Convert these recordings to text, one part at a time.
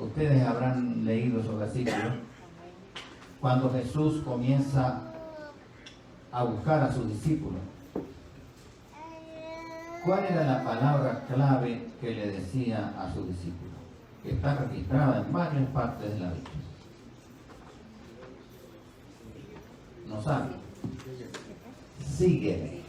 Ustedes habrán leído esos versículos. Cuando Jesús comienza a buscar a sus discípulos, ¿cuál era la palabra clave que le decía a sus discípulos? Que está registrada en varias partes de la Biblia. No sabe. Sígueme.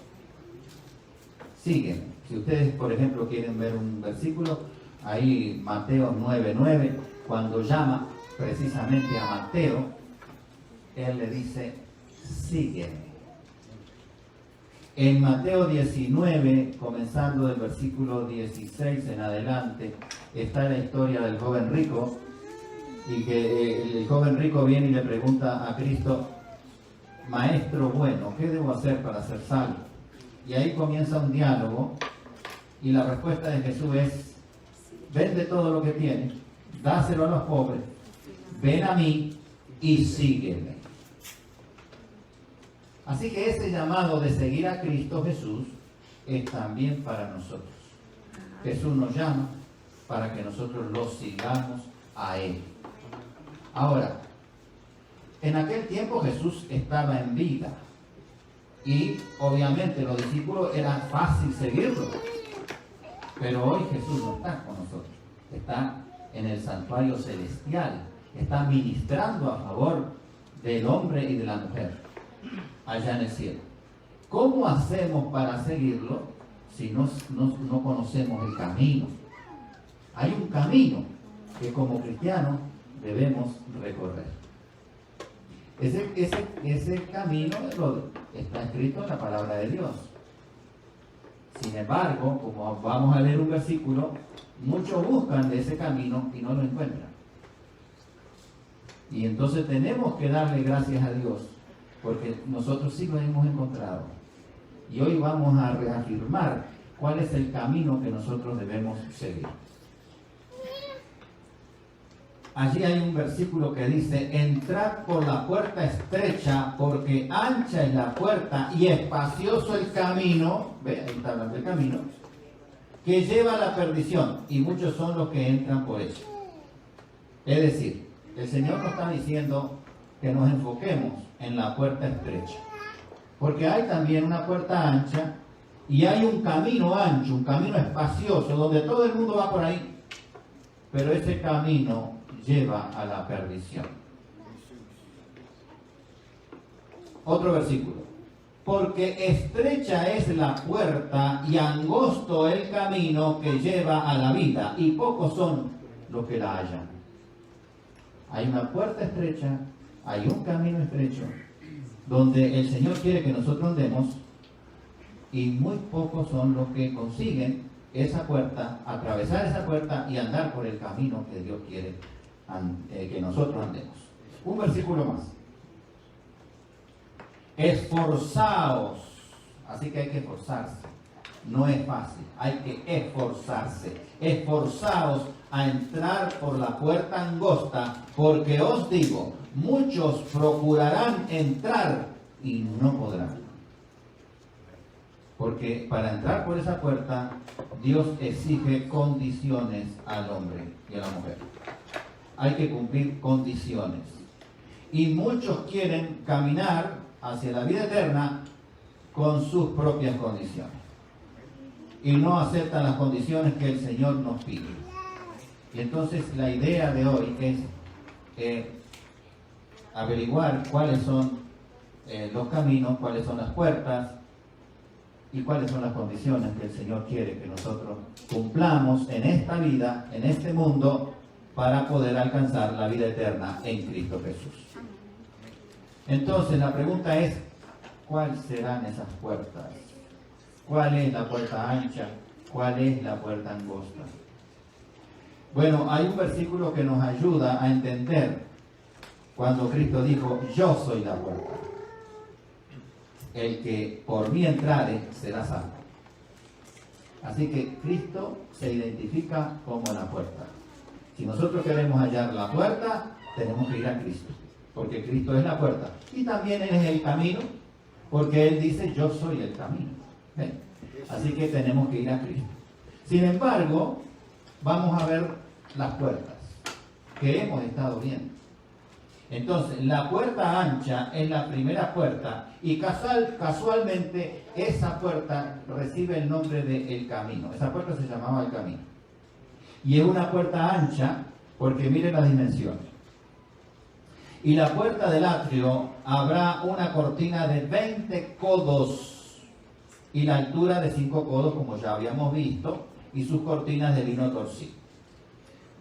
Sígueme. Si ustedes, por ejemplo, quieren ver un versículo, ahí Mateo 9:9, cuando llama precisamente a Mateo, él le dice, sígueme. En Mateo 19, comenzando del versículo 16 en adelante, está la historia del joven rico, y que el joven rico viene y le pregunta a Cristo, Maestro bueno, ¿qué debo hacer para ser salvo? Y ahí comienza un diálogo, y la respuesta de Jesús es, vende todo lo que tienes, dáselo a los pobres, ven a mí y sígueme. Así que ese llamado de seguir a Cristo Jesús es también para nosotros. Jesús nos llama para que nosotros lo sigamos a Él. Ahora, en aquel tiempo Jesús estaba en vida y obviamente los discípulos era fácil seguirlo. Pero hoy Jesús no está con nosotros, está en el santuario celestial, está ministrando a favor del hombre y de la mujer allá en el cielo. ¿Cómo hacemos para seguirlo si no conocemos el camino? Hay un camino que como cristianos debemos recorrer. Ese camino está escrito en la palabra de Dios. Sin embargo, como vamos a leer un versículo, muchos buscan de ese camino y no lo encuentran. Y entonces tenemos que darle gracias a Dios, porque nosotros sí lo hemos encontrado. Y hoy vamos a reafirmar cuál es el camino que nosotros debemos seguir. Allí hay un versículo que dice, entrad por la puerta estrecha, porque ancha es la puerta y espacioso el camino, ve, ahí está hablando del camino, que lleva a la perdición, y muchos son los que entran por ella. Es decir, el Señor nos está diciendo que nos enfoquemos en la puerta estrecha, porque hay también una puerta ancha, y hay un camino ancho, un camino espacioso, donde todo el mundo va por ahí, pero ese camino lleva a la perdición. Otro versículo. Porque estrecha es la puerta y angosto el camino que lleva a la vida, y pocos son los que la hallan. Hay una puerta estrecha, hay un camino estrecho, donde el Señor quiere que nosotros andemos, y muy pocos son los que consiguen esa puerta, atravesar esa puerta y andar por el camino que Dios quiere que nosotros andemos. Un versículo más. Esforzaos. Así que hay que esforzarse. No es fácil, hay que esforzarse. Esforzaos a entrar por la puerta angosta, porque os digo, muchos procurarán entrar y no podrán. Porque para entrar por esa puerta, Dios exige condiciones al hombre y a la mujer. Hay que cumplir condiciones. Y muchos quieren caminar hacia la vida eterna con sus propias condiciones. Y no aceptan las condiciones que el Señor nos pide. Y entonces la idea de hoy es averiguar cuáles son los caminos, cuáles son las puertas y cuáles son las condiciones que el Señor quiere que nosotros cumplamos en esta vida, en este mundo, para poder alcanzar la vida eterna en Cristo Jesús. Entonces la pregunta es, ¿cuáles serán esas puertas? ¿Cuál es la puerta ancha? ¿Cuál es la puerta angosta? Bueno, hay un versículo que nos ayuda a entender cuando Cristo dijo, yo soy la puerta. El que por mí entrare será salvo. Así que Cristo se identifica como la puerta. Si nosotros queremos hallar la puerta, tenemos que ir a Cristo, porque Cristo es la puerta. Y también Él es el camino, porque Él dice, yo soy el camino. ¿Ven? Así que tenemos que ir a Cristo. Sin embargo, vamos a ver las puertas. que hemos estado viendo. Entonces, la puerta ancha es la primera puerta y casualmente esa puerta recibe el nombre de El Camino. Esa puerta se llamaba El Camino. Y es una puerta ancha porque miren las dimensiones. Y la puerta del atrio habrá una cortina de 20 codos y la altura de 5 codos, como ya habíamos visto, y sus cortinas de lino torcido.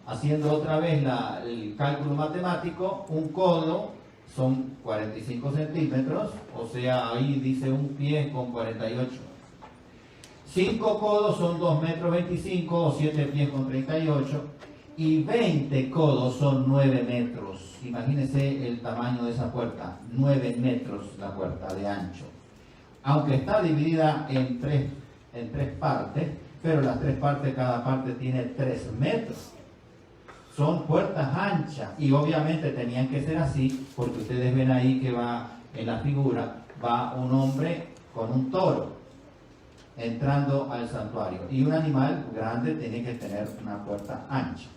Haciendo otra vez el cálculo matemático, un codo son 45 centímetros, o sea, ahí dice un pie con 48. 5 codos son 2,25 metros o 7 pies con 38. Y 20 codos son 9 metros. Imagínense el tamaño de esa puerta, 9 metros la puerta de ancho. Aunque está dividida en tres partes, pero las 3 partes, cada parte tiene 3 metros. Son puertas anchas y obviamente tenían que ser así porque ustedes ven ahí que va en la figura, va un hombre con un toro entrando al santuario y un animal grande tiene que tener una puerta ancha.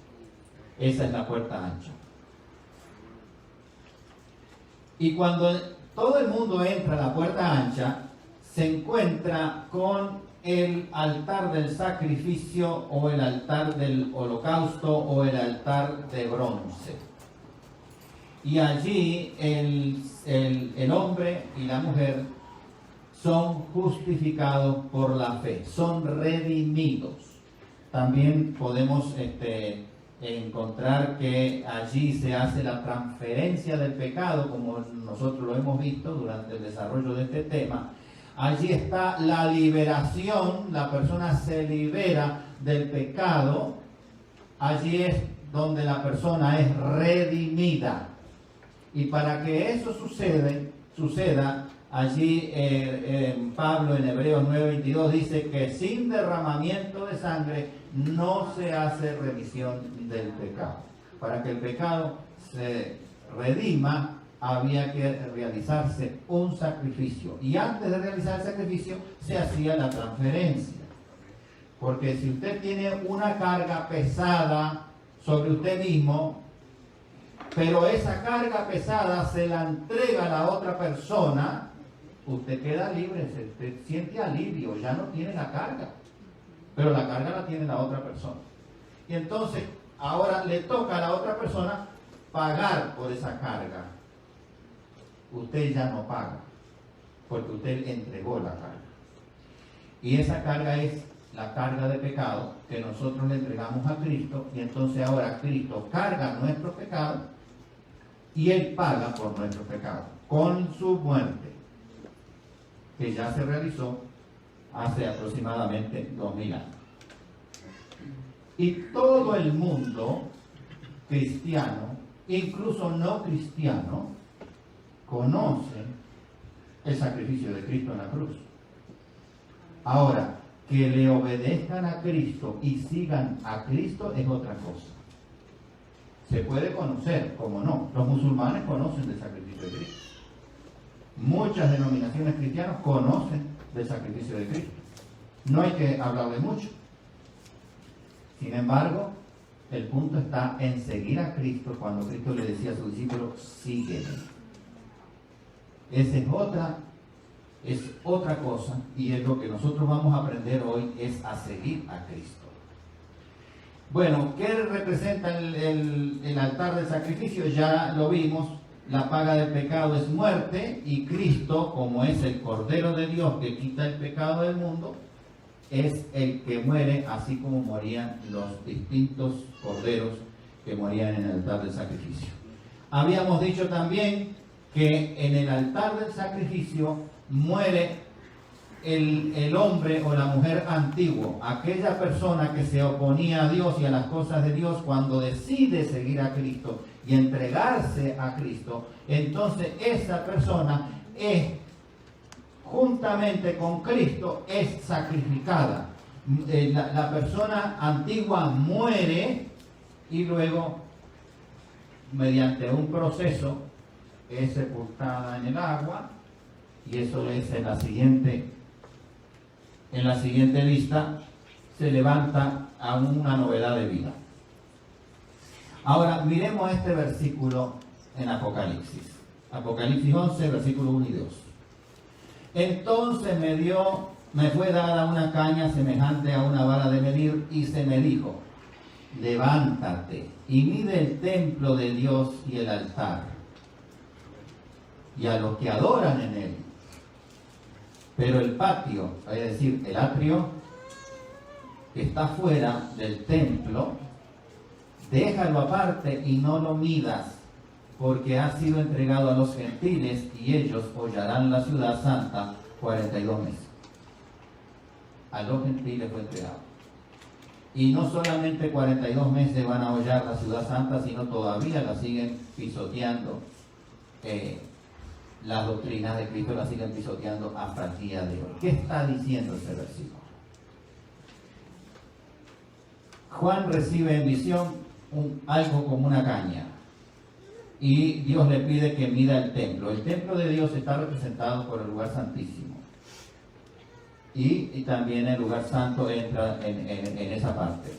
Esa es la puerta ancha. Y cuando todo el mundo entra a la puerta ancha, se encuentra con el altar del sacrificio o el altar del holocausto o el altar de bronce. Y allí el hombre y la mujer son justificados por la fe, son redimidos. También podemos encontrar que allí se hace la transferencia del pecado, como nosotros lo hemos visto durante el desarrollo de este tema. Allí está la liberación, la persona se libera del pecado. Allí es donde la persona es redimida. Y para que eso suceda, allí Pablo en Hebreos 9:22 dice que sin derramamiento de sangre no se hace remisión del pecado. Para que el pecado se redima, había que realizarse un sacrificio. Y antes de realizar el sacrificio, se hacía la transferencia. Porque si usted tiene una carga pesada sobre usted mismo, pero esa carga pesada se la entrega a la otra persona, usted queda libre, usted siente alivio, ya no tiene la carga. Pero la carga la tiene la otra persona. Y entonces, ahora le toca a la otra persona pagar por esa carga. Usted ya no paga, porque usted entregó la carga. Y esa carga es la carga de pecado que nosotros le entregamos a Cristo, y entonces ahora Cristo carga nuestro pecado y Él paga por nuestro pecado con su muerte, que ya se realizó hace aproximadamente 2000 años. Y todo el mundo cristiano, incluso no cristiano, conoce el sacrificio de Cristo en la cruz. Ahora, que le obedezcan a Cristo y sigan a Cristo es otra cosa. Se puede conocer, como no. Los musulmanes conocen del sacrificio de Cristo. Muchas denominaciones cristianas conocen del sacrificio de Cristo. No hay que hablarle mucho. Sin embargo, el punto está en seguir a Cristo cuando Cristo le decía a sus discípulos, sígueme. Esa es otra cosa, y es lo que nosotros vamos a aprender hoy, es a seguir a Cristo. Bueno, ¿qué representa el altar del sacrificio? Ya lo vimos, la paga del pecado es muerte, y Cristo, como es el Cordero de Dios que quita el pecado del mundo, es el que muere así como morían los distintos corderos que morían en el altar del sacrificio. Habíamos dicho también que en el altar del sacrificio muere el hombre o la mujer antiguo, aquella persona que se oponía a Dios y a las cosas de Dios. Cuando decide seguir a Cristo y entregarse a Cristo, entonces esa persona es, juntamente con Cristo, es sacrificada. La persona antigua muere y luego, mediante un proceso, es sepultada en el agua, y eso es en la siguiente lista, se levanta a una novedad de vida. Ahora, miremos este versículo en Apocalipsis. Apocalipsis 11, versículo 1 y 2. Entonces me fue dada una caña semejante a una vara de medir, y se me dijo: levántate y mide el templo de Dios y el altar, y a los que adoran en él. Pero el patio, es decir, el atrio, que está fuera del templo, déjalo aparte y no lo midas, porque ha sido entregado a los gentiles, y ellos hollarán la ciudad santa 42 meses. A los gentiles fue entregado. Y no solamente 42 meses van a hollar la ciudad santa, sino todavía la siguen pisoteando. Las doctrinas de Cristo las siguen pisoteando hasta el día de hoy. ¿Qué está diciendo este versículo? Juan recibe en visión algo como una caña, y Dios le pide que mida el templo. El templo de Dios está representado por el lugar santísimo, y también el lugar santo entra en esa parte.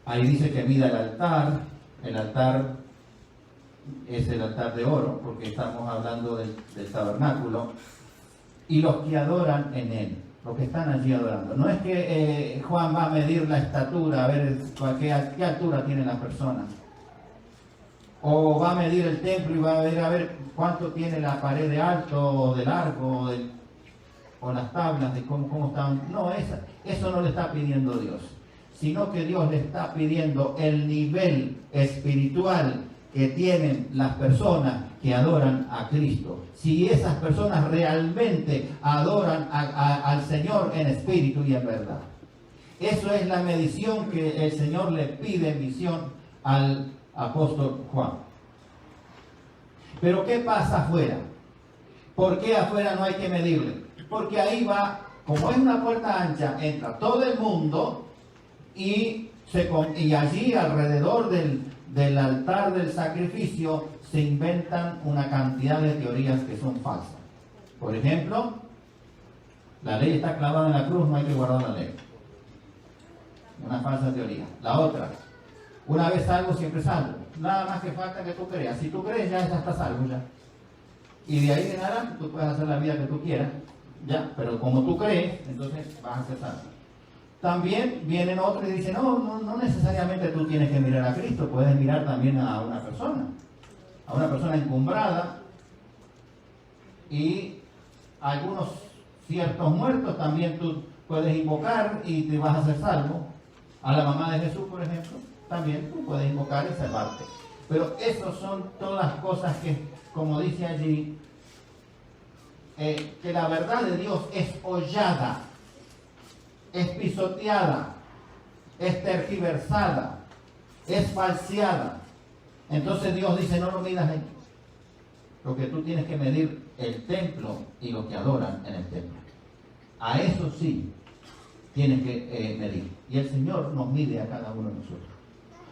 Ahí dice que mida el altar. El altar es el altar de oro, porque estamos hablando del tabernáculo, y los que adoran en él, los que están allí adorando. No es que Juan va a medir la estatura, a ver qué altura tienen las personas, o va a medir el templo y va a ver cuánto tiene la pared de alto o de largo, o las tablas de cómo están. No, eso no le está pidiendo Dios, sino que Dios le está pidiendo el nivel espiritual que tienen las personas que adoran a Cristo. Si esas personas realmente adoran al Señor en espíritu y en verdad. Eso es la medición que el Señor le pide en misión al apóstol Juan. Pero ¿qué pasa afuera? ¿Por qué afuera no hay que medirle? Porque ahí va, como es una puerta ancha, entra todo el mundo, y allí alrededor del altar del sacrificio se inventan una cantidad de teorías que son falsas. Por ejemplo, la ley está clavada en la cruz, no hay que guardar la ley. Una falsa teoría. La otra: una vez salvo, siempre salvo. Nada más que falta que tú creas. Si tú crees, ya estás salvo ya. Y de ahí en adelante tú puedes hacer la vida que tú quieras, ya. Pero como tú crees, entonces vas a ser salvo. También vienen otros y dicen: no necesariamente tú tienes que mirar a Cristo, puedes mirar también a una persona encumbrada, y algunos ciertos muertos también tú puedes invocar y te vas a hacer salvo. A la mamá de Jesús, por ejemplo, también tú puedes invocar y salvarte. Pero esas son todas cosas que, como dice allí, que la verdad de Dios es hollada, es pisoteada, es tergiversada, es falseada. Entonces Dios dice: no lo midas ahí. Lo que tú tienes que medir el templo y los que adoran en el templo. A eso sí tienes que medir. Y el Señor nos mide a cada uno de nosotros.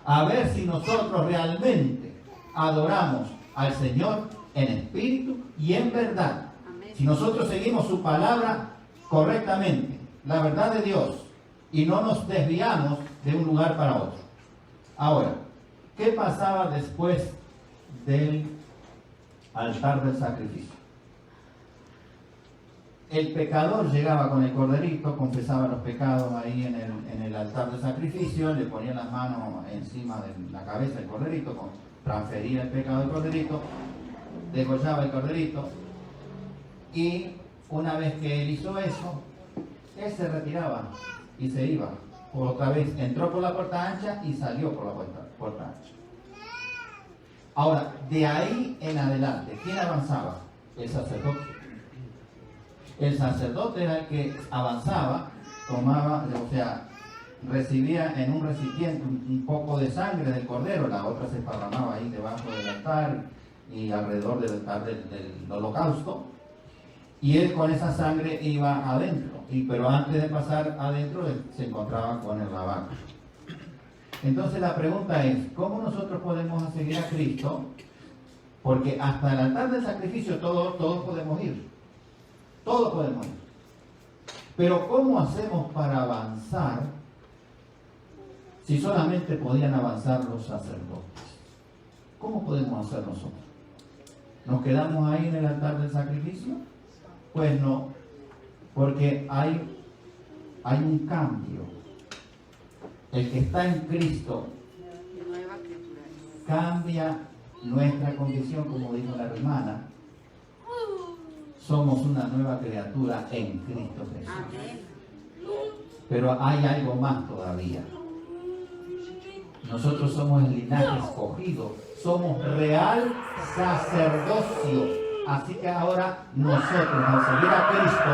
A ver si nosotros realmente adoramos al Señor en espíritu y en verdad. Amén. Si nosotros seguimos su palabra correctamente, la verdad de Dios, y no nos desviamos de un lugar para otro. Ahora, ¿qué pasaba después del altar del sacrificio? El pecador llegaba con el corderito, confesaba los pecados ahí en el altar del sacrificio, le ponía las manos encima de la cabeza del corderito, transfería el pecado del corderito, degollaba el corderito, y una vez que él hizo eso, él se retiraba y se iba. Otra vez entró por la puerta ancha y salió por la puerta ancha. Ahora, de ahí en adelante, ¿quién avanzaba? El sacerdote. El sacerdote era el que avanzaba, tomaba, o sea, recibía en un recipiente un poco de sangre del cordero, la otra se esparramaba ahí debajo del altar y alrededor del altar del holocausto, y él con esa sangre iba adentro, pero antes de pasar adentro se encontraba con el lavacro. Entonces la pregunta es: ¿cómo nosotros podemos seguir a Cristo? Porque hasta el altar del sacrificio todos podemos ir. Todos podemos ir. Pero ¿cómo hacemos para avanzar si solamente podían avanzar los sacerdotes? ¿Cómo podemos hacer nosotros? ¿Nos quedamos ahí en el altar del sacrificio? Pues no, porque hay un cambio. El que está en Cristo cambia nuestra condición, como dijo la hermana. Somos una nueva criatura en Cristo Jesús. Pero hay algo más todavía. Nosotros somos el linaje escogido, somos real sacerdocio. Así que ahora nosotros, al seguir a Cristo,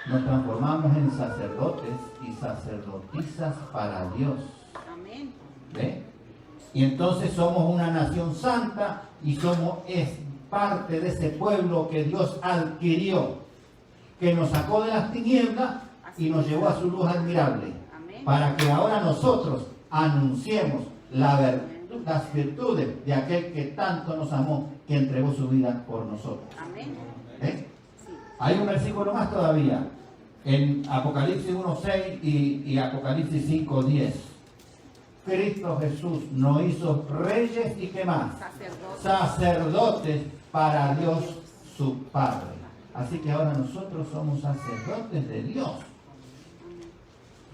nos transformamos en sacerdotes y sacerdotisas para Dios. ¿Ve? Y entonces somos una nación santa y es parte de ese pueblo que Dios adquirió, que nos sacó de las tinieblas y nos llevó a su luz admirable, para que ahora nosotros anunciemos las virtudes de aquel que tanto nos amó, que entregó su vida por nosotros. ¿Eh? Hay un versículo más todavía, en Apocalipsis 1:6 y Apocalipsis 5:10. Cristo Jesús nos hizo reyes y ¿qué más? Sacerdotes para Dios su Padre. Así que ahora nosotros somos sacerdotes de Dios.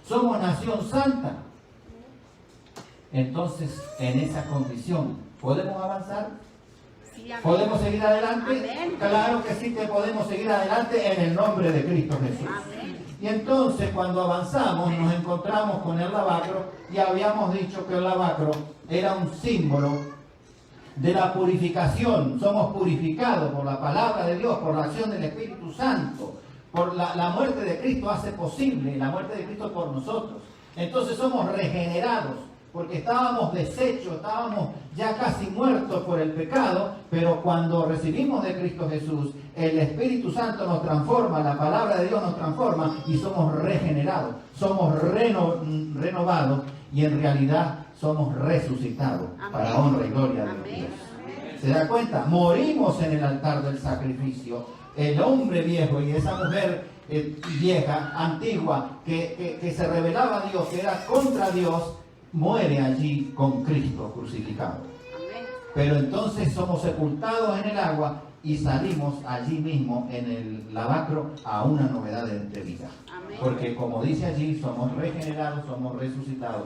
Somos nación santa. Entonces, en esa condición, ¿podemos avanzar? Sí, ¿podemos seguir adelante? Amén. Claro que sí, que podemos seguir adelante en el nombre de Cristo Jesús. Amén. Y entonces, cuando avanzamos, nos encontramos con el lavacro, y habíamos dicho que el lavacro era un símbolo de la purificación. Somos purificados por la palabra de Dios, por la acción del Espíritu Santo. Por la muerte de Cristo hace posible la muerte de Cristo por nosotros. Entonces somos regenerados, porque estábamos deshechos, estábamos ya casi muertos por el pecado, pero cuando recibimos de Cristo Jesús, el Espíritu Santo nos transforma, la palabra de Dios nos transforma y somos regenerados, somos renovados y en realidad somos resucitados. Amén. Para honra y gloria de Dios. ¿Se da cuenta? Morimos en el altar del sacrificio. El hombre viejo y esa mujer vieja, antigua, que se rebelaba a Dios, que era contra Dios, muere allí con Cristo crucificado. Amén. Pero entonces somos sepultados en el agua y salimos allí mismo en el lavacro a una novedad de vida. Amén. Porque como dice allí, somos regenerados, somos resucitados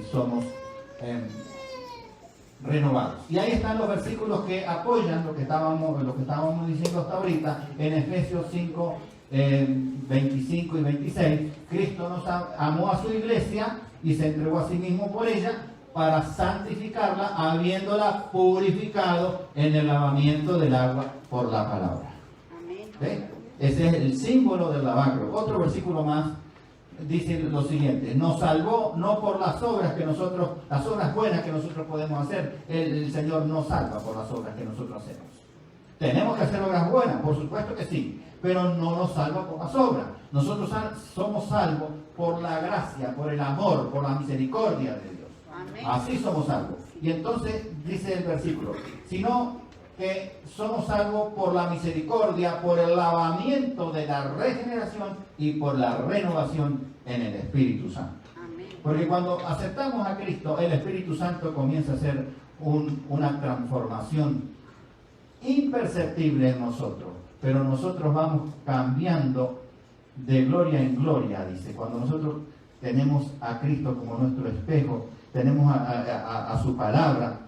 y somos renovados. Y ahí están los versículos que apoyan lo que estábamos diciendo hasta ahorita en Efesios 5, 25 y 26. Cristo nos amó a su iglesia y se entregó a sí mismo por ella para santificarla, habiéndola purificado en el lavamiento del agua por la palabra. ¿Ve? Ese es el símbolo del lavacro. Otro versículo más dice lo siguiente: nos salvó no por las obras las obras buenas que nosotros podemos hacer. El Señor nos salva por las obras que nosotros hacemos. Tenemos que hacer obras buenas, por supuesto que sí, pero no nos salva por las obras. Nosotros somos salvos por la gracia, por el amor, por la misericordia de Dios. Amén. Así somos salvos. Y entonces dice el versículo, sino que somos salvos por la misericordia, por el lavamiento de la regeneración y por la renovación en el Espíritu Santo. Amén. Porque cuando aceptamos a Cristo, el Espíritu Santo comienza a hacer una transformación imperceptible en nosotros, pero nosotros vamos cambiando de gloria en gloria, dice. Cuando nosotros tenemos a Cristo como nuestro espejo, tenemos a su palabra,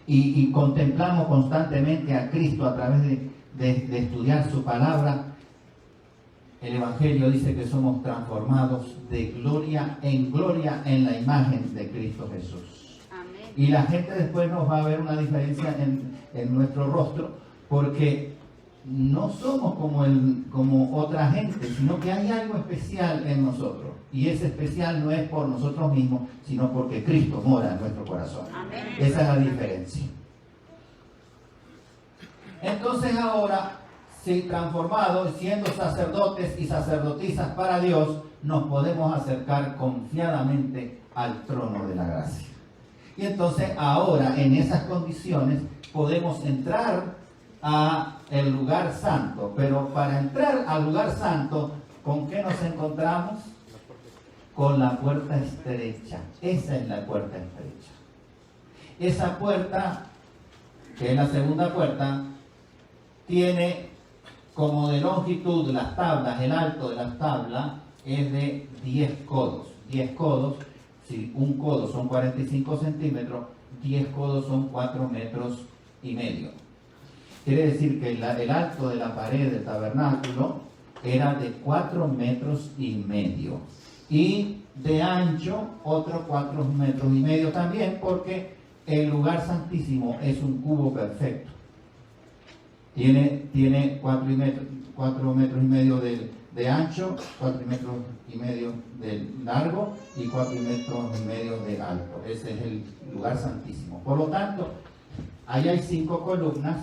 y contemplamos constantemente a Cristo a través de estudiar su palabra, el Evangelio dice que somos transformados de gloria en la imagen de Cristo Jesús. Amén. Y la gente después nos va a ver una diferencia en nuestro rostro, porque no somos como otra gente, sino que hay algo especial en nosotros. Y ese especial no es por nosotros mismos, sino porque Cristo mora en nuestro corazón. Amén. Esa es la diferencia. Entonces ahora, si transformados, siendo sacerdotes y sacerdotisas para Dios, nos podemos acercar confiadamente al trono de la gracia. Y entonces ahora, en esas condiciones, podemos entrar a el lugar santo. Pero para entrar al lugar santo, ¿con qué nos encontramos? con la puerta estrecha. Esa es la puerta estrecha. Esa puerta, que es la segunda puerta, tiene como de longitud las tablas, el alto de las tablas es de 10 codos. 10 codos, si un codo son 45 centímetros, 10 codos son 4 metros y medio. Quiere decir que el alto de la pared del tabernáculo era de 4 metros y medio. Y de ancho, otros 4 metros y medio también, porque el lugar santísimo es un cubo perfecto. Tiene 4 metros y medio de ancho, 4 metros y medio de largo y 4 metros y medio de alto. Ese es el lugar santísimo. Por lo tanto, ahí hay 5 columnas.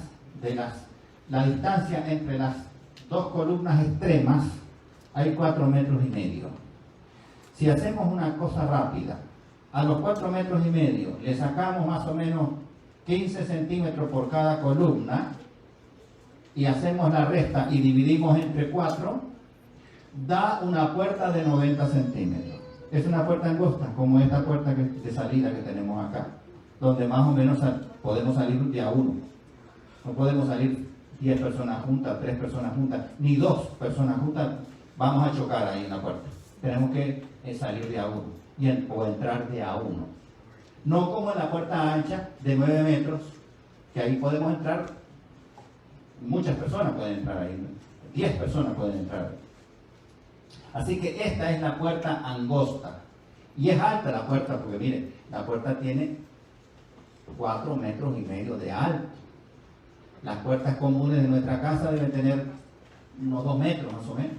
La distancia entre las 2 columnas extremas hay 4 metros y medio. Si hacemos una cosa rápida, a los 4 metros y medio le sacamos más o menos 15 centímetros por cada columna y hacemos la resta y dividimos entre 4, da una puerta de 90 centímetros. Es una puerta angosta, como esta puerta de salida que tenemos acá, donde más o menos podemos salir de a uno. No podemos salir 10 personas juntas, 3 personas juntas, ni 2 personas juntas. Vamos a chocar ahí en la puerta. Tenemos que salir de a uno o entrar de a uno. No como en la puerta ancha de 9 metros, que ahí podemos entrar, muchas personas pueden entrar ahí, 10 personas pueden entrar ahí. Así que esta es la puerta angosta. Y es alta la puerta, porque miren, la puerta tiene 4 metros y medio de alto. Las puertas comunes de nuestra casa deben tener unos 2 metros más o menos.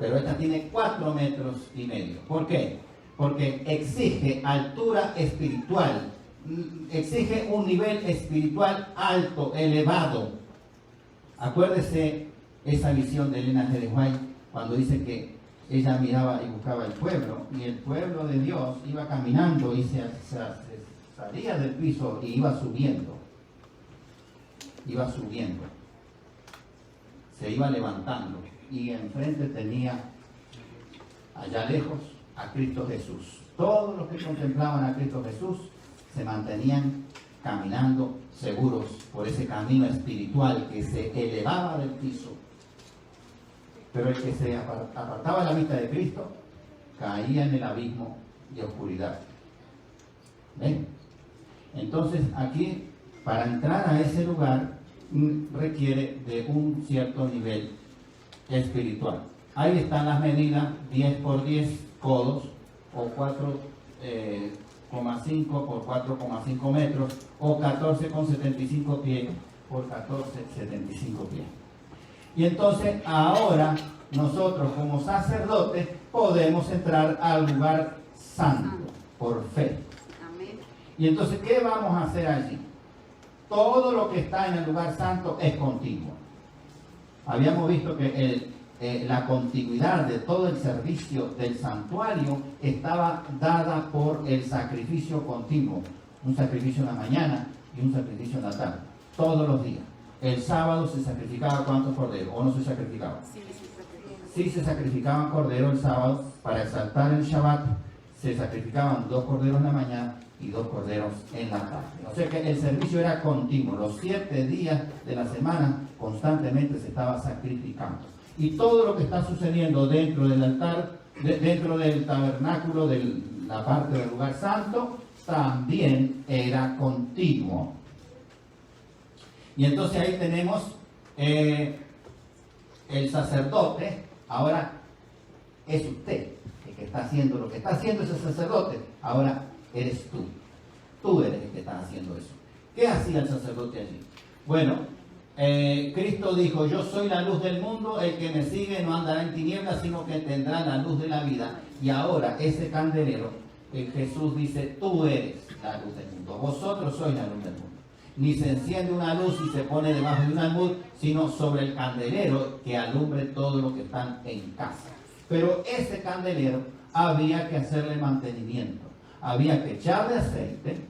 Pero esta tiene 4 metros y medio. ¿Por qué? Porque exige altura espiritual. Exige un nivel espiritual alto, elevado. Acuérdese esa visión de Elena G. de White cuando dice que ella miraba y buscaba el pueblo. Y el pueblo de Dios iba caminando y se salía del piso y iba subiendo. Iba subiendo, se iba levantando y enfrente tenía allá lejos a Cristo Jesús. Todos los que contemplaban a Cristo Jesús se mantenían caminando seguros por ese camino espiritual que se elevaba del piso. Pero el que se apartaba la vista de Cristo caía en el abismo de oscuridad. ¿Ven? Entonces aquí, para entrar a ese lugar, requiere de un cierto nivel espiritual. Ahí están las medidas: 10 por 10 codos, o 4,5 por 4,5 metros, o 14,75 pies por 14,75 pies. Y entonces ahora nosotros como sacerdotes podemos entrar al lugar santo por fe. Y entonces, ¿qué vamos a hacer allí? Todo lo que está en el lugar santo es continuo. Habíamos visto que la continuidad de todo el servicio del santuario estaba dada por el sacrificio continuo. Un sacrificio en la mañana y un sacrificio en la tarde. Todos los días. El sábado se sacrificaba ¿cuántos corderos? ¿O no se sacrificaba? Sí, se sacrificaban corderos el sábado para exaltar el Shabbat. Se sacrificaban 2 corderos en la mañana y 2 corderos en la tarde. O sea que el servicio era continuo. Los 7 días de la semana constantemente se estaba sacrificando. Y todo lo que está sucediendo dentro del altar, dentro del tabernáculo, de la parte del lugar santo, también era continuo. Y entonces ahí tenemos el sacerdote. Ahora es usted el que está haciendo lo que está haciendo ese sacerdote. Ahora eres tú. Tú eres el que está haciendo eso. ¿Qué hacía el sacerdote allí? Bueno, Cristo dijo: yo soy la luz del mundo, el que me sigue no andará en tinieblas, sino que tendrá la luz de la vida. Y ahora ese candelero, Jesús dice: tú eres la luz del mundo, vosotros sois la luz del mundo. Ni se enciende una luz y se pone debajo de un almud, sino sobre el candelero que alumbre todo lo que están en casa. Pero ese candelero había que hacerle mantenimiento, había que echarle aceite,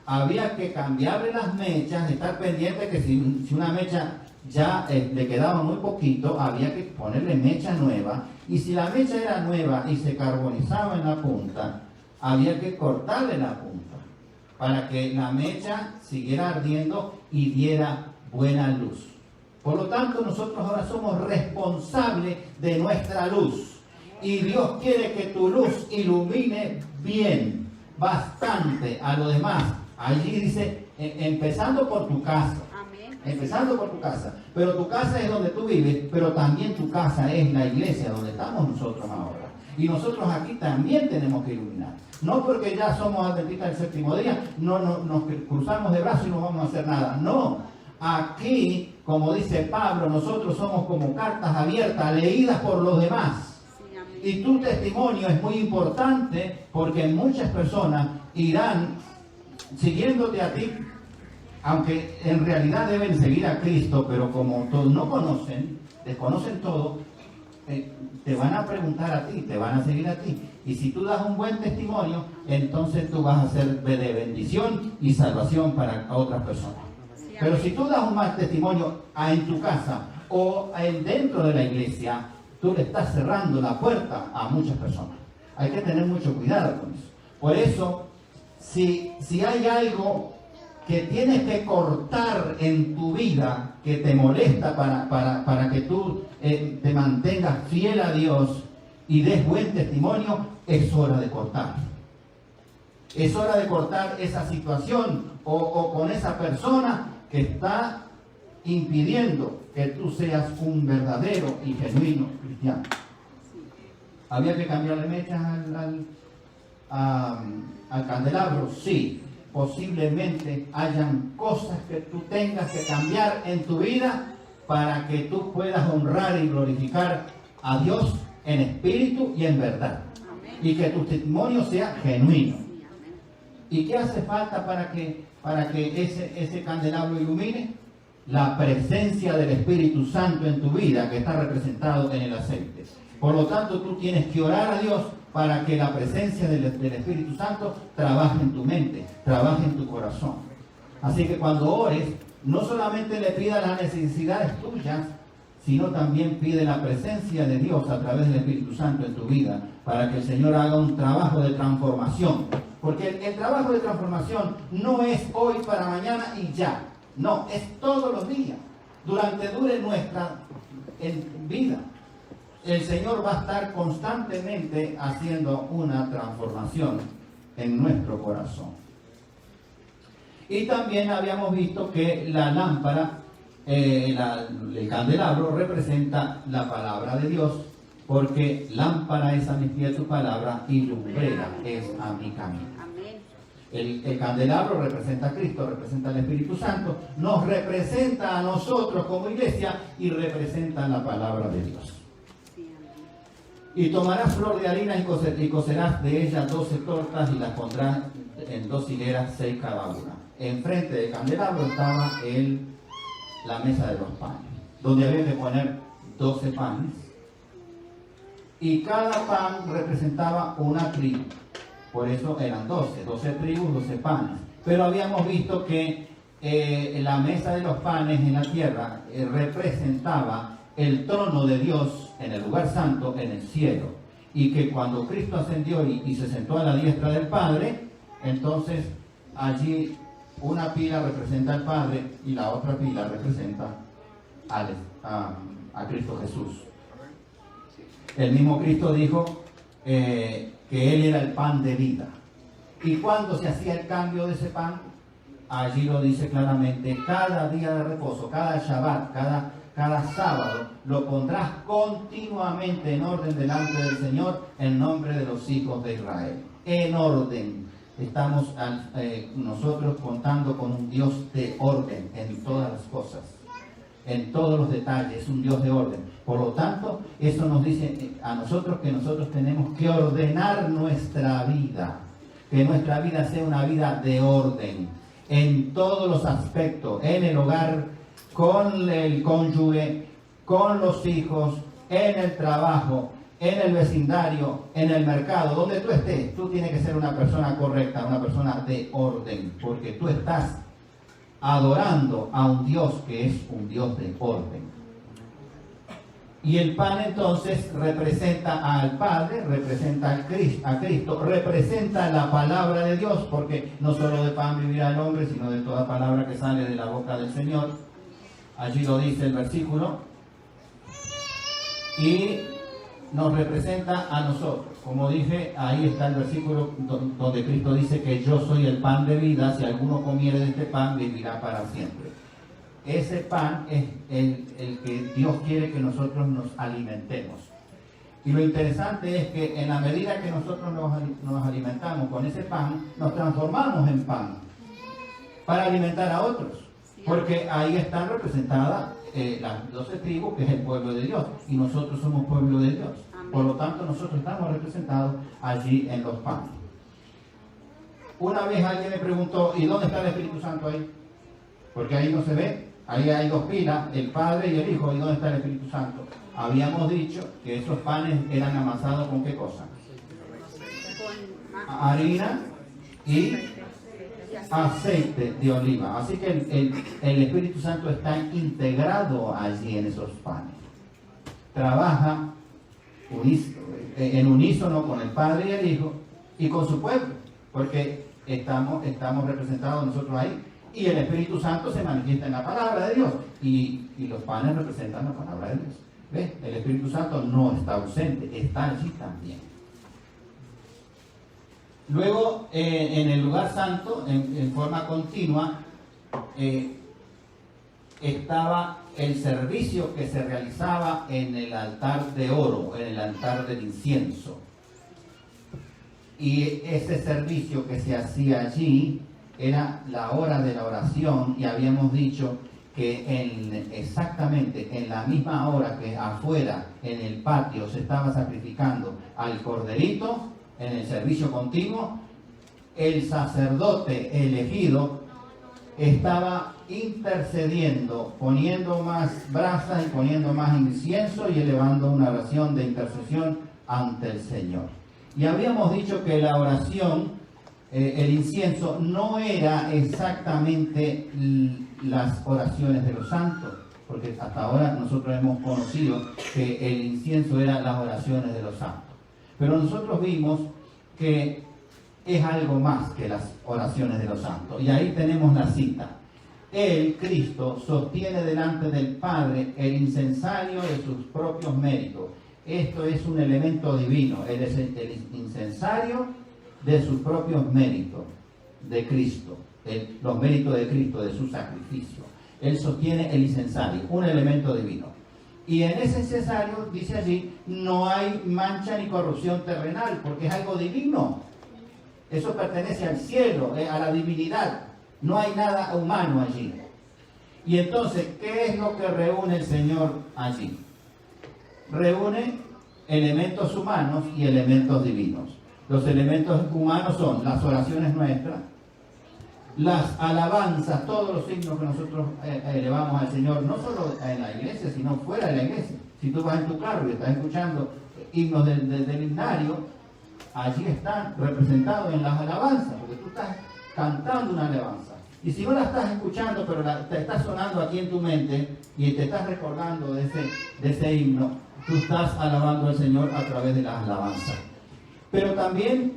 había que cambiarle las mechas, estar pendiente que si una mecha ya le quedaba muy poquito, había que ponerle mecha nueva, y si la mecha era nueva y se carbonizaba en la punta, había que cortarle la punta para que la mecha siguiera ardiendo y diera buena luz. Por lo tanto, nosotros ahora somos responsables de nuestra luz, y Dios quiere que tu luz ilumine bien, bastante a lo demás. Allí dice, empezando por tu casa. Empezando por tu casa. Pero tu casa es donde tú vives, pero también tu casa es la iglesia donde estamos nosotros ahora. Y nosotros aquí también tenemos que iluminar. No porque ya somos adventistas del séptimo día, no nos cruzamos de brazos y no vamos a hacer nada. No. Aquí, como dice Pablo, nosotros somos como cartas abiertas, leídas por los demás. Y tu testimonio es muy importante porque muchas personas irán siguiéndote a ti, aunque en realidad deben seguir a Cristo, pero como todos no conocen, desconocen todo, te van a preguntar a ti, te van a seguir a ti. Y si tú das un buen testimonio, entonces tú vas a ser de bendición y salvación para otras personas. Pero si tú das un mal testimonio en tu casa o dentro de la iglesia, tú le estás cerrando la puerta a muchas personas. Hay que tener mucho cuidado con eso. Por eso, si hay algo que tienes que cortar en tu vida, que te molesta para que tú te mantengas fiel a Dios y des buen testimonio, es hora de cortar. Es hora de cortar esa situación o con esa persona que está impidiendo que tú seas un verdadero y genuino cristiano. ¿Había que cambiarle mechas al candelabro? Sí. Posiblemente hayan cosas que tú tengas que cambiar en tu vida para que tú puedas honrar y glorificar a Dios en espíritu y en verdad. Y que tu testimonio sea genuino. ¿Y qué hace falta para que ese candelabro ilumine? La presencia del Espíritu Santo en tu vida, que está representado en el aceite. Por lo tanto, tú tienes que orar a Dios para que la presencia del Espíritu Santo trabaje en tu mente, trabaje en tu corazón. Así que cuando ores, no solamente le pidas las necesidades tuyas, sino también pide la presencia de Dios a través del Espíritu Santo en tu vida, para que el Señor haga un trabajo de transformación. Porque el trabajo de transformación no es hoy para mañana y ya. No, es todos los días. Dure nuestra vida. El Señor va a estar constantemente haciendo una transformación en nuestro corazón. Y también habíamos visto que la lámpara, el candelabro, representa la palabra de Dios, porque lámpara es a mis pies tu palabra y lumbrera es a mi camino. El candelabro representa a Cristo, representa al Espíritu Santo, nos representa a nosotros como iglesia y representa la palabra de Dios. Y tomarás flor de harina y cocerás de ella 12 tortas y las pondrás en 2 hileras, 6 cada una. Enfrente del candelabro estaba la mesa de los panes, donde había que poner 12 panes. Y cada pan representaba una tribu. Por eso eran 12 tribus, 12 panes. Pero habíamos visto que la mesa de los panes en la tierra representaba el trono de Dios en el lugar santo, en el cielo. Y que cuando Cristo ascendió y se sentó a la diestra del Padre, entonces allí una pila representa al Padre y la otra pila representa a Cristo Jesús. El mismo Cristo dijo que Él era el pan de vida. Y cuando se hacía el cambio de ese pan, allí lo dice claramente, cada día de reposo, cada Shabbat, cada sábado, lo pondrás continuamente en orden delante del Señor en nombre de los hijos de Israel. En orden. Estamos nosotros contando con un Dios de orden en todas las cosas, en todos los detalles, es un Dios de orden. Por lo tanto, eso nos dice a nosotros que nosotros tenemos que ordenar nuestra vida, que nuestra vida sea una vida de orden, en todos los aspectos, en el hogar, con el cónyuge, con los hijos, en el trabajo, en el vecindario, en el mercado, donde tú estés. Tú tienes que ser una persona correcta, una persona de orden, porque tú estás adorando a un Dios que es un Dios de orden. Y el pan entonces representa al Padre, representa a Cristo, representa la palabra de Dios, porque no solo de pan vivirá el hombre, sino de toda palabra que sale de la boca del Señor. Allí lo dice el versículo. Y nos representa a nosotros. Como dije, ahí está el versículo donde Cristo dice que yo soy el pan de vida, si alguno comiere de este pan vivirá para siempre. Ese pan es el que Dios quiere que nosotros nos alimentemos. Y lo interesante es que en la medida que nosotros nos alimentamos con ese pan, nos transformamos en pan para alimentar a otros. Porque ahí están representadas las 12 tribus, que es el pueblo de Dios. Y nosotros somos pueblo de Dios. Amén. Por lo tanto, nosotros estamos representados allí en los panes. Una vez alguien me preguntó, ¿y dónde está el Espíritu Santo ahí? Porque ahí no se ve. Ahí hay dos pilas, el Padre y el Hijo. ¿Y dónde está el Espíritu Santo? Habíamos dicho que esos panes eran amasados ¿con qué cosa? Harina y aceite de oliva. Así que el Espíritu Santo está integrado allí en esos panes. Trabaja en unísono con el Padre y el Hijo y con su pueblo, porque estamos representados nosotros ahí. Y el Espíritu Santo se manifiesta en la palabra de Dios. Y los panes representan la palabra de Dios. ¿Ves? El Espíritu Santo no está ausente, está allí también. Luego, en el lugar santo, en forma continua, estaba el servicio que se realizaba en el altar de oro, en el altar del incienso. Y ese servicio que se hacía allí era la hora de la oración, y habíamos dicho que exactamente en la misma hora que afuera, en el patio, se estaba sacrificando al corderito, en el servicio continuo, el sacerdote elegido estaba intercediendo, poniendo más brasas y poniendo más incienso y elevando una oración de intercesión ante el Señor. Y habíamos dicho que la oración, el incienso, no era exactamente las oraciones de los santos, porque hasta ahora nosotros hemos conocido que el incienso eran las oraciones de los santos. Pero nosotros vimos que es algo más que las oraciones de los santos. Y ahí tenemos la cita. Él, Cristo, sostiene delante del Padre el incensario de sus propios méritos. Esto es un elemento divino. Él es el incensario de sus propios méritos, de Cristo. Los méritos de Cristo, de su sacrificio. Él sostiene el incensario, un elemento divino. Y en ese incensario, dice allí, no hay mancha ni corrupción terrenal, porque es algo divino. Eso pertenece al cielo, a la divinidad. No hay nada humano allí. Y entonces, ¿qué es lo que reúne el Señor allí? Reúne elementos humanos y elementos divinos. Los elementos humanos son las oraciones nuestras, las alabanzas, todos los signos que nosotros elevamos al Señor, no solo en la iglesia, sino fuera de la iglesia. Si tú vas en tu carro y estás escuchando himnos del himnario, allí están representados en las alabanzas, porque tú estás cantando una alabanza. Y si no la estás escuchando, pero te está sonando aquí en tu mente y te estás recordando de ese himno, tú estás alabando al Señor a través de las alabanzas. Pero también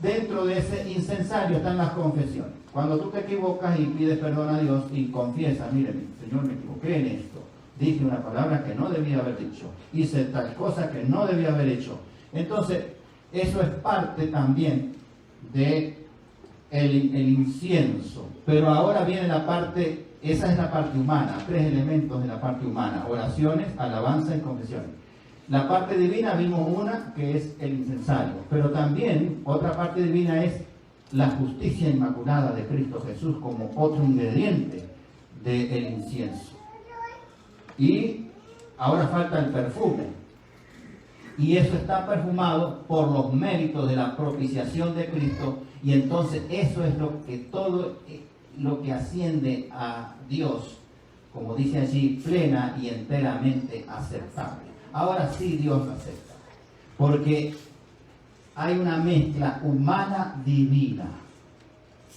dentro de ese incensario están las confesiones. Cuando tú te equivocas y pides perdón a Dios y confiesas, mire, Señor, me equivoqué en esto, dije una palabra que no debía haber dicho, hice tal cosa que no debía haber hecho. Entonces, eso es parte también de el incienso. Pero ahora viene la parte, esa es la parte humana, 3 elementos de la parte humana: oraciones, alabanza y confesiones. La parte divina vimos una, que es el incensario, pero también otra parte divina es la justicia inmaculada de Cristo Jesús como otro ingrediente del incienso. Y ahora falta el perfume, y eso está perfumado por los méritos de la propiciación de Cristo, y entonces eso es todo lo que asciende a Dios, como dice allí, plena y enteramente aceptable. Ahora sí Dios lo acepta, porque hay una mezcla humana divina,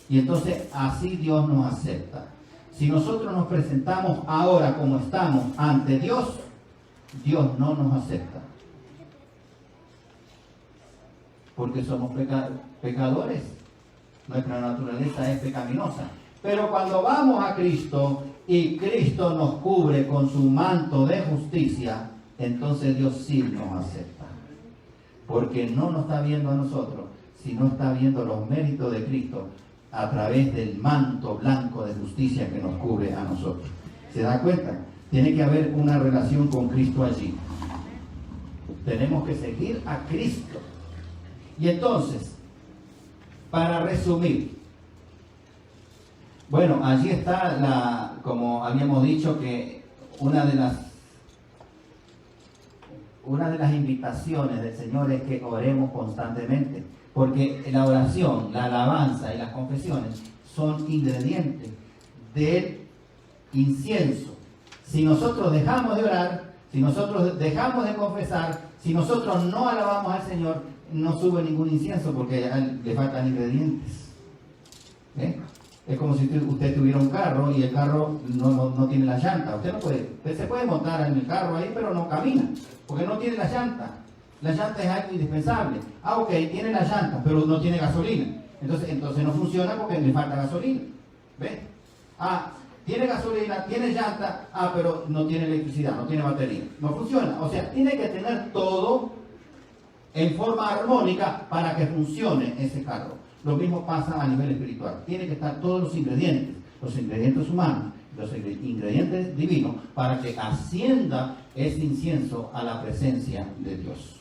y entonces así Dios nos acepta. Si nosotros nos presentamos ahora como estamos ante Dios, Dios no nos acepta. Porque somos pecadores. Nuestra naturaleza es pecaminosa. Pero cuando vamos a Cristo y Cristo nos cubre con su manto de justicia, entonces Dios sí nos acepta. Porque no nos está viendo a nosotros, sino está viendo los méritos de Cristo a través del manto blanco de justicia que nos cubre a nosotros. ¿Se da cuenta? Tiene que haber una relación con Cristo allí. Tenemos que seguir a Cristo. Y entonces, para resumir, bueno, allí está como habíamos dicho, que una de las invitaciones del Señor es que oremos constantemente, porque la oración, la alabanza y las confesiones son ingredientes del incienso. Si nosotros dejamos de orar, si nosotros dejamos de confesar, si nosotros no alabamos al Señor, no sube ningún incienso porque le faltan ingredientes. Es como si usted tuviera un carro y el carro no tiene la llanta. Usted se puede montar en el carro ahí, pero no camina, porque no tiene la llanta. La llanta es algo indispensable. Ok, tiene la llanta, pero no tiene gasolina. Entonces no funciona porque le falta gasolina. ¿Ve? Tiene gasolina, tiene llanta, pero no tiene electricidad, no tiene batería. No funciona. O sea, tiene que tener todo en forma armónica para que funcione ese carro. Lo mismo pasa a nivel espiritual. Tiene que estar todos los ingredientes humanos, los ingredientes divinos, para que ascienda ese incienso a la presencia de Dios.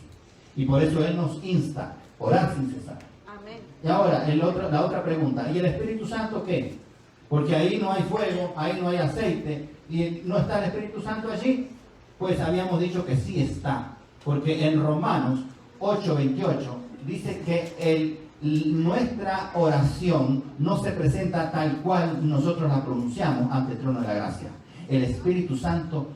Y por eso Él nos insta a orar sin cesar. Amén. Y ahora, la otra pregunta, ¿y el Espíritu Santo qué? Porque ahí no hay fuego, ahí no hay aceite, y no está el Espíritu Santo allí. Pues habíamos dicho que sí está, porque en Romanos 8:28 dice que nuestra oración no se presenta tal cual nosotros la pronunciamos ante el trono de la gracia. El Espíritu Santo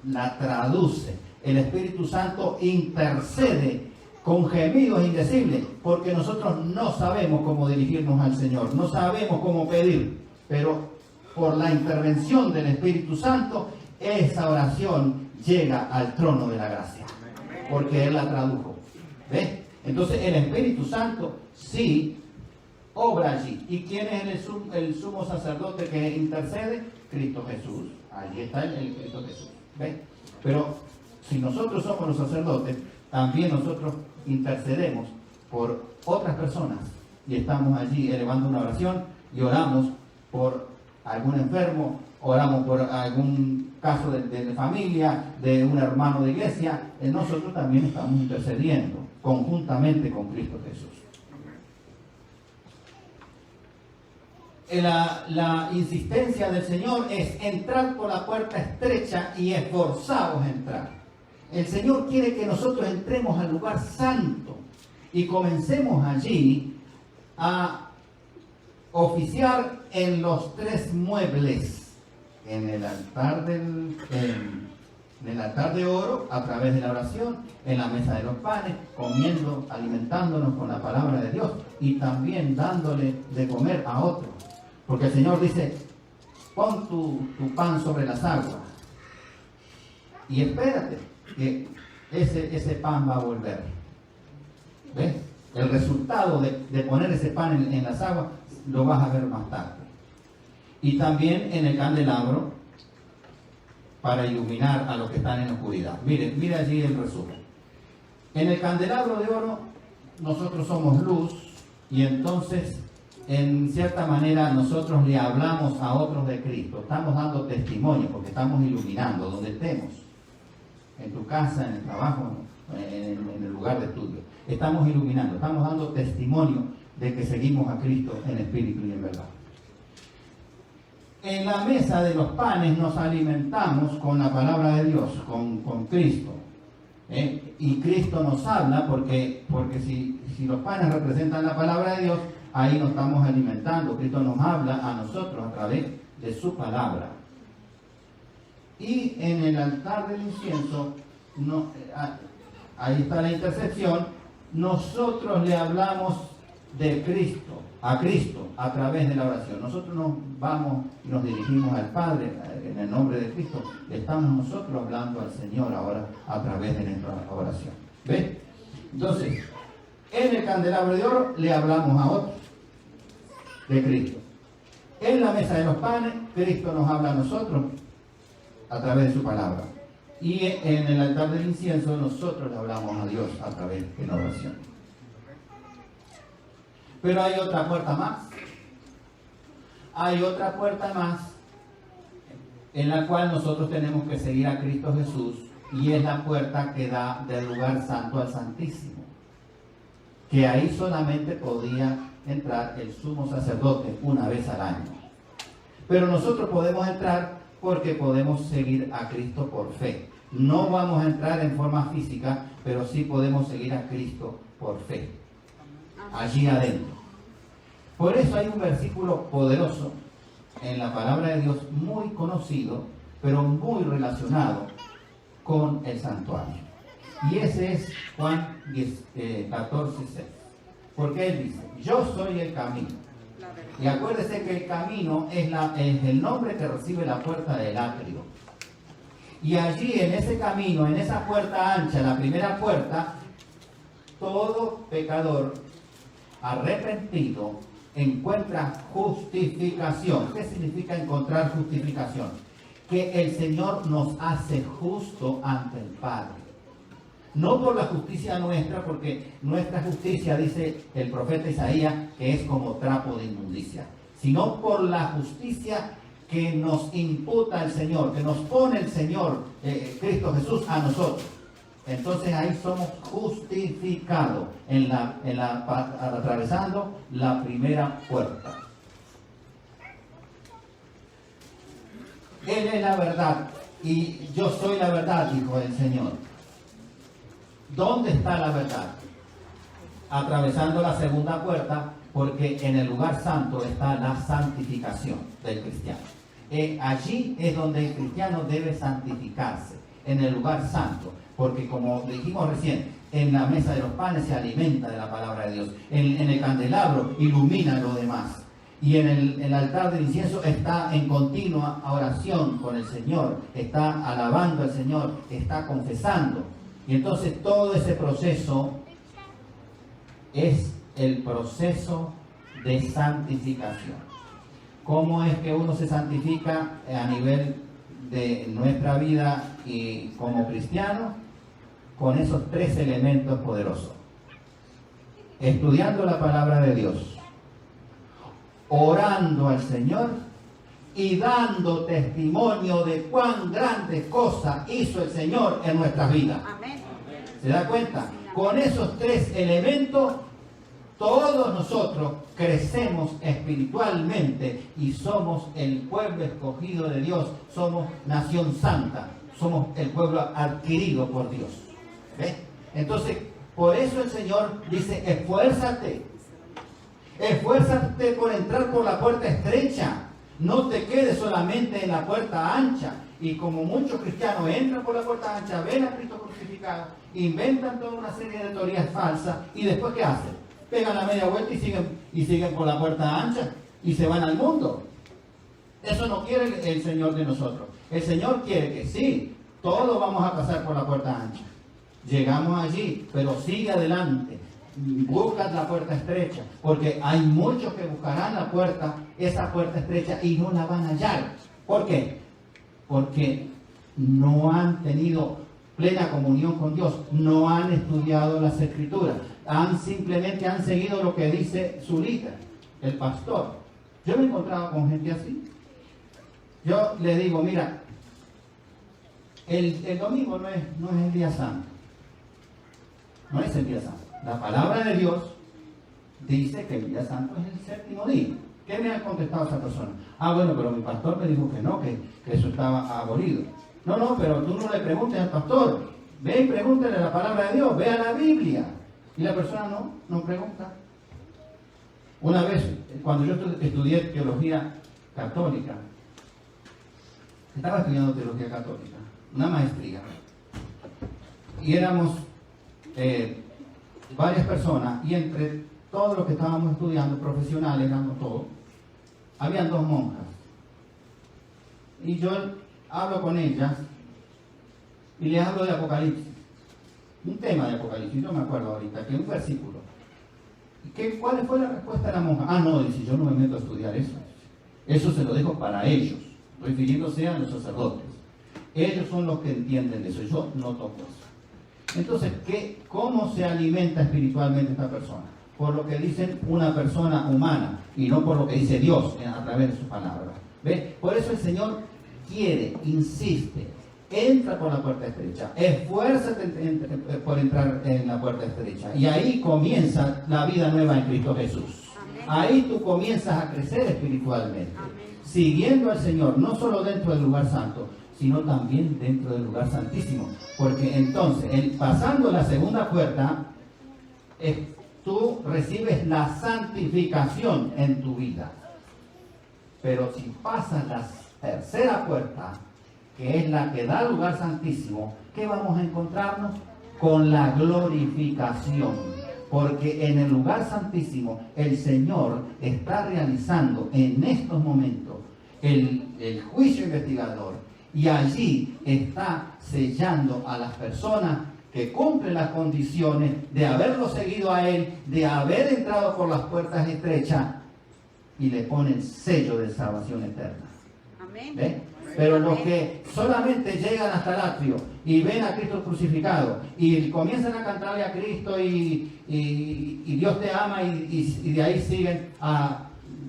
la traduce. El Espíritu Santo intercede con gemidos indecibles, porque nosotros no sabemos cómo dirigirnos al Señor, no sabemos cómo pedir, pero por la intervención del Espíritu Santo, esa oración llega al trono de la gracia, porque Él la tradujo. ¿Ves? Entonces el Espíritu Santo sí obra allí. ¿Y quién es el sumo sacerdote que intercede? Cristo Jesús. Allí está el Cristo Jesús. ¿Ves? Pero si nosotros somos los sacerdotes, también nosotros intercedemos por otras personas y estamos allí elevando una oración y oramos por algún enfermo, oramos por algún caso de familia, de un hermano de iglesia. Nosotros también estamos intercediendo conjuntamente con Cristo Jesús. La insistencia del Señor es entrar por la puerta estrecha y esforzaos a entrar. El Señor quiere que nosotros entremos al lugar santo y comencemos allí a oficiar en los tres muebles, en el altar de oro, a través de la oración, en la mesa de los panes, comiendo, alimentándonos con la palabra de Dios y también dándole de comer a otros. Porque el Señor dice, pon tu pan sobre las aguas y espérate que ese pan va a volver. ¿Ves? El resultado de poner ese pan en las aguas lo vas a ver más tarde. Y también en el candelabro para iluminar a los que están en la oscuridad. Mire allí el resumen. En el candelabro de oro nosotros somos luz y entonces en cierta manera nosotros le hablamos a otros de Cristo. Estamos dando testimonio porque estamos iluminando donde estemos. En tu casa, en el trabajo, en el lugar de estudio. Estamos iluminando, estamos dando testimonio de que seguimos a Cristo en espíritu y en verdad. En la mesa de los panes nos alimentamos con la palabra de Dios, con Cristo. Y Cristo nos habla porque si los panes representan la palabra de Dios, ahí nos estamos alimentando. Cristo nos habla a nosotros a través de su palabra. Y en el altar del incienso, ahí está la intercesión, nosotros le hablamos de Cristo, a Cristo. a través de la oración. Nosotros nos vamos y nos dirigimos al Padre en el nombre de Cristo. Estamos nosotros hablando al Señor ahora a través de nuestra oración. ¿Ves? Entonces, en el candelabro de oro le hablamos a otros de Cristo. En la mesa de los panes, Cristo nos habla a nosotros a través de su palabra. Y en el altar del incienso, nosotros le hablamos a Dios a través de la oración. Pero hay otra puerta más. Hay otra puerta más en la cual nosotros tenemos que seguir a Cristo Jesús, y es la puerta que da del lugar santo al santísimo, que ahí solamente podía entrar el sumo sacerdote una vez al año. Pero nosotros podemos entrar porque podemos seguir a Cristo por fe. No vamos a entrar en forma física, pero sí podemos seguir a Cristo por fe, allí adentro. Por eso hay un versículo poderoso en la palabra de Dios, muy conocido, pero muy relacionado con el santuario. Y ese es Juan 14:6. Porque él dice: yo soy el camino. Y acuérdese que el camino es el nombre que recibe la puerta del atrio. Y allí en ese camino, en esa puerta ancha, la primera puerta, todo pecador arrepentido encuentra justificación. ¿Qué significa encontrar justificación? Que el Señor nos hace justo ante el Padre. No por la justicia nuestra, porque nuestra justicia, dice el profeta Isaías, que es como trapo de inmundicia, sino por la justicia que nos imputa el Señor, que nos pone el Señor, Cristo Jesús, a nosotros. Entonces ahí somos justificados atravesando la primera puerta. Él es la verdad y yo soy la verdad, dijo el Señor. ¿Dónde está la verdad? Atravesando la segunda puerta, porque en el lugar santo está la santificación del cristiano. Allí es donde el cristiano debe santificarse, en el lugar santo, porque como dijimos recién, en la mesa de los panes se alimenta de la palabra de Dios, en el candelabro ilumina lo demás, y en el altar del incienso está en continua oración con el Señor, está alabando al Señor, está confesando. Y entonces todo ese proceso es el proceso de santificación. ¿Cómo es que uno se santifica a nivel de nuestra vida y como cristiano? Con esos tres elementos poderosos: estudiando la palabra de Dios, orando al Señor y dando testimonio de cuán grandes cosas hizo el Señor en nuestras vidas. Amén. ¿Se da cuenta? Con esos tres elementos todos nosotros crecemos espiritualmente y somos el pueblo escogido de Dios, somos nación santa, somos el pueblo adquirido por Dios. ¿Ves? Entonces, por eso el Señor dice: esfuérzate por entrar por la puerta estrecha, no te quedes solamente en la puerta ancha. Y como muchos cristianos entran por la puerta ancha, ven a Cristo crucificado, inventan toda una serie de teorías falsas, y después ¿qué hacen? Pegan la media vuelta y siguen por la puerta ancha y se van al mundo. Eso no quiere el Señor de nosotros. El Señor quiere que sí, todos vamos a pasar por la puerta ancha. Llegamos allí, pero sigue adelante. Busca la puerta estrecha, porque hay muchos que buscarán esa puerta estrecha, y no la van a hallar. ¿Por qué? Porque no han tenido plena comunión con Dios, no han estudiado las Escrituras, simplemente han seguido lo que dice su líder, el pastor. Yo me he encontrado con gente así. Yo le digo: mira, el domingo no es el día santo, no es el día santo. La palabra de Dios dice que el día santo es el séptimo día. ¿Qué me ha contestado esa persona? Bueno, pero mi pastor me dijo que no, que eso estaba abolido. No, pero tú no le preguntes al pastor. Ve y pregúntale la palabra de Dios, ve a la Biblia. Y la persona no pregunta. Una vez, cuando yo estudié teología católica, estaba estudiando teología católica, una maestría, y éramos varias personas, y entre todos los que estábamos estudiando, profesionales, éramos todos, habían 2 monjas. Y yo hablo con ellas y les hablo de Apocalipsis. Un tema de Apocalipsis, no me acuerdo ahorita, que es un versículo. ¿Cuál fue la respuesta de la monja? Ah, no, dice, yo no me meto a estudiar eso. Eso se lo dejo para ellos, refiriéndose a los sacerdotes. Ellos son los que entienden eso, yo no toco eso. Entonces, ¿cómo se alimenta espiritualmente esta persona? Por lo que dicen una persona humana y no por lo que dice Dios a través de su palabra. ¿Ve? Por eso el Señor quiere, insiste, entra por la puerta estrecha, esfuérzate por entrar en la puerta estrecha. Y ahí comienza la vida nueva en Cristo Jesús. Amén. Ahí tú comienzas a crecer espiritualmente. Amén. Siguiendo al Señor, no solo dentro del lugar santo, sino también dentro del lugar santísimo. Porque entonces, pasando la segunda puerta, tú recibes la santificación en tu vida. Pero si pasas la tercera puerta, que es la que da al lugar santísimo, ¿qué vamos a encontrarnos? Con la glorificación. Porque en el lugar santísimo el Señor está realizando en estos momentos el juicio investigador, y allí está sellando a las personas que cumplen las condiciones de haberlo seguido a Él, de haber entrado por las puertas estrechas, y le pone el sello de salvación eterna. Amén. ¿Ve? Pero los que solamente llegan hasta el atrio y ven a Cristo crucificado y comienzan a cantarle a Cristo y Dios te ama, y de ahí siguen,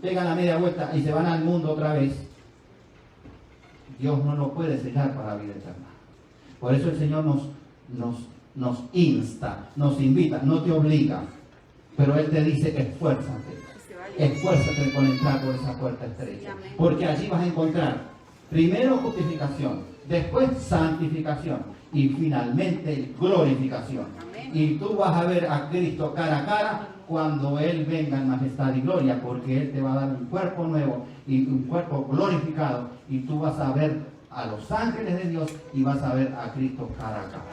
pegan la media vuelta y se van al mundo otra vez, Dios no lo puede sellar para la vida eterna. Por eso el Señor nos insta, nos invita, no te obliga, pero Él te dice: esfuérzate por entrar por esa puerta estrecha, porque allí vas a encontrar primero justificación, después santificación y finalmente glorificación. Amén. Y tú vas a ver a Cristo cara a cara cuando Él venga en majestad y gloria, porque Él te va a dar un cuerpo nuevo y un cuerpo glorificado, y tú vas a ver a los ángeles de Dios y vas a ver a Cristo cara a cara.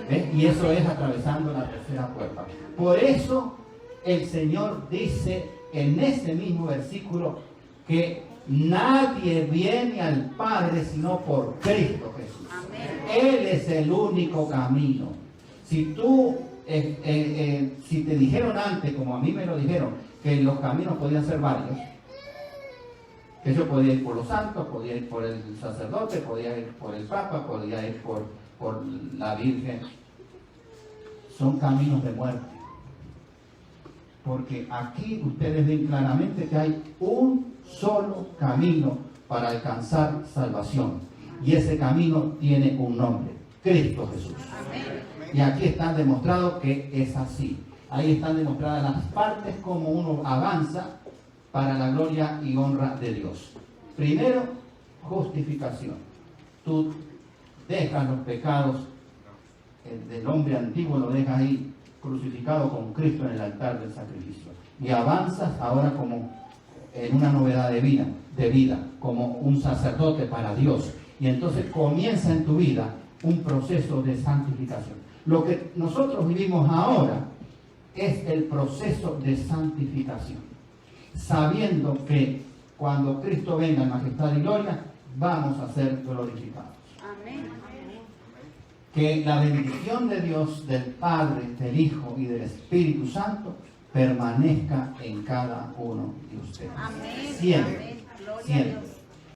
Amén. Y eso es atravesando la tercera puerta. Por eso el Señor dice en ese mismo versículo que nadie viene al Padre sino por Cristo Jesús. Amén. Él es el único camino. Si te dijeron antes, como a mí me lo dijeron, que los caminos podían ser varios, que yo podía ir por los santos, podía ir por el sacerdote, podía ir por el Papa, podía ir por la Virgen, son caminos de muerte. Porque aquí ustedes ven claramente que hay un solo camino para alcanzar salvación. Y ese camino tiene un nombre: Cristo Jesús. Amén. Y aquí está demostrado que es así. Ahí están demostradas las partes como uno avanza para la gloria y honra de Dios. Primero, justificación. Tú dejas los pecados del hombre antiguo, lo dejas ahí crucificado con Cristo en el altar del sacrificio, y avanzas ahora como en una novedad de vida, como un sacerdote para Dios, y entonces comienza en tu vida un proceso de santificación. Lo que nosotros vivimos ahora es el proceso de santificación, sabiendo que cuando Cristo venga en majestad y gloria vamos a ser glorificados. Amén. Que la bendición de Dios, del Padre, del Hijo y del Espíritu Santo permanezca en cada uno de ustedes. Amén. Siempre. Amén. Siempre.